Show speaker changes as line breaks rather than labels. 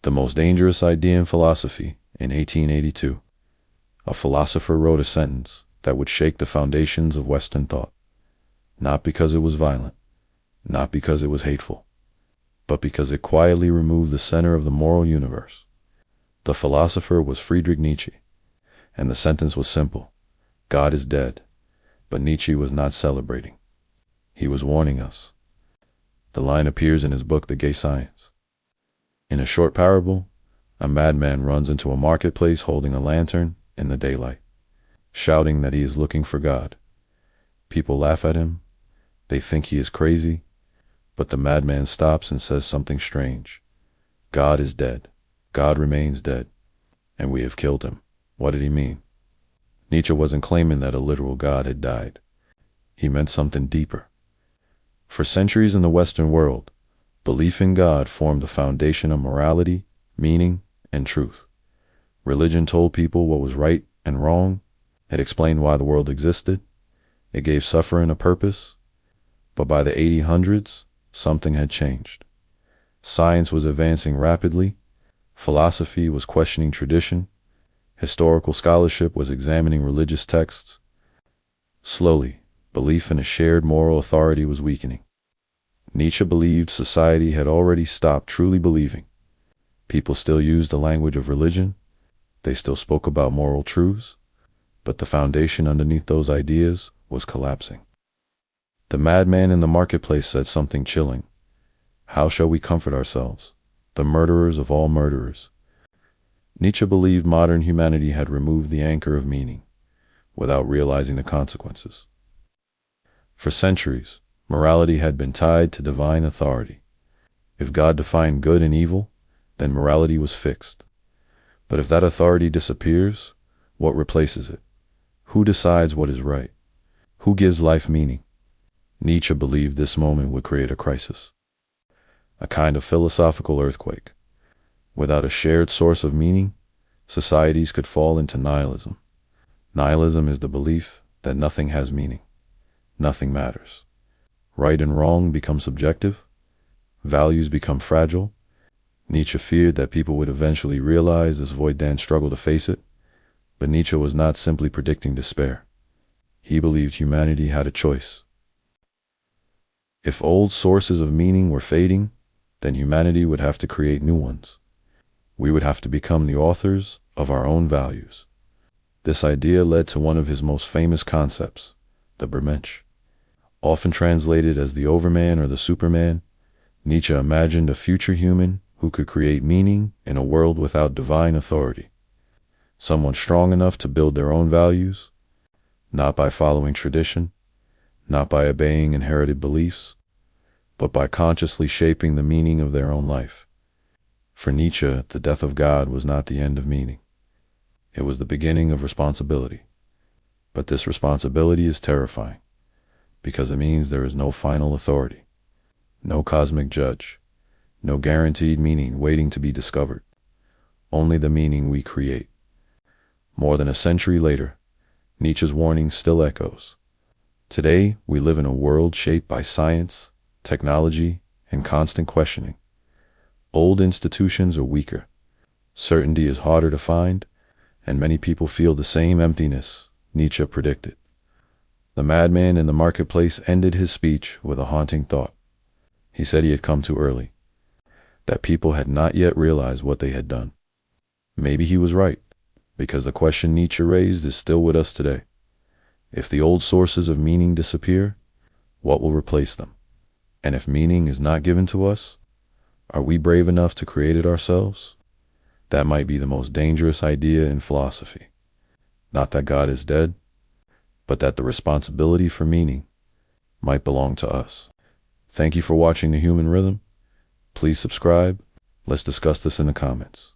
The most dangerous idea in philosophy. In 1882, a philosopher wrote a sentence that would shake the foundations of Western thought. Not because it was violent, not because it was hateful, but because it quietly removed the center of the moral universe. The philosopher was Friedrich Nietzsche, and the sentence was simple: God is dead. But Nietzsche was not celebrating. He was warning us. The line appears in his book, The Gay Science. In a short parable, a madman runs into a marketplace holding a lantern in the daylight, shouting that he is looking for God. People laugh at him. They think he is crazy. But the madman stops and says something strange. God is dead. God remains dead. And we have killed him. What did he mean? Nietzsche wasn't claiming that a literal God had died. He meant something deeper. For centuries in the Western world, belief in God formed the foundation of morality, meaning, and truth. Religion told people what was right and wrong. It explained why the world existed. It gave suffering a purpose. But by the 1800s, something had changed. Science was advancing rapidly. Philosophy was questioning tradition. Historical scholarship was examining religious texts. Slowly, belief in a shared moral authority was weakening. Nietzsche believed society had already stopped truly believing. People still used the language of religion. They still spoke about moral truths. But the foundation underneath those ideas was collapsing. The madman in the marketplace said something chilling. How shall we comfort ourselves, the murderers of all murderers? Nietzsche believed modern humanity had removed the anchor of meaning, without realizing the consequences. For centuries, morality had been tied to divine authority. If God defined good and evil, then morality was fixed. But if that authority disappears, what replaces it? Who decides what is right? Who gives life meaning? Nietzsche believed this moment would create a crisis, a kind of philosophical earthquake. Without a shared source of meaning, societies could fall into nihilism. Nihilism is the belief that nothing has meaning. Nothing matters. Right and wrong become subjective. Values become fragile. Nietzsche feared that people would eventually realize this void and struggle to face it. But Nietzsche was not simply predicting despair. He believed humanity had a choice. If old sources of meaning were fading, then humanity would have to create new ones. We would have to become the authors of our own values. This idea led to one of his most famous concepts, the Bermensch. Often translated as the Overman or the Superman, Nietzsche imagined a future human who could create meaning in a world without divine authority. Someone strong enough to build their own values, not by following tradition, not by obeying inherited beliefs, but by consciously shaping the meaning of their own life. For Nietzsche, the death of God was not the end of meaning. It was the beginning of responsibility. But this responsibility is terrifying, because it means there is no final authority, no cosmic judge, no guaranteed meaning waiting to be discovered, only the meaning we create. More than a century later, Nietzsche's warning still echoes. Today, we live in a world shaped by science, technology, and constant questioning. Old institutions are weaker. Certainty is harder to find, and many people feel the same emptiness Nietzsche predicted. The madman in the marketplace ended his speech with a haunting thought. He said he had come too early, that people had not yet realized what they had done. Maybe he was right, because the question Nietzsche raised is still with us today. If the old sources of meaning disappear, what will replace them? And if meaning is not given to us, are we brave enough to create it ourselves? That might be the most dangerous idea in philosophy. Not that God is dead, but that the responsibility for meaning might belong to us. Thank you for watching The Human Rhythm. Please subscribe. Let's discuss this in the comments.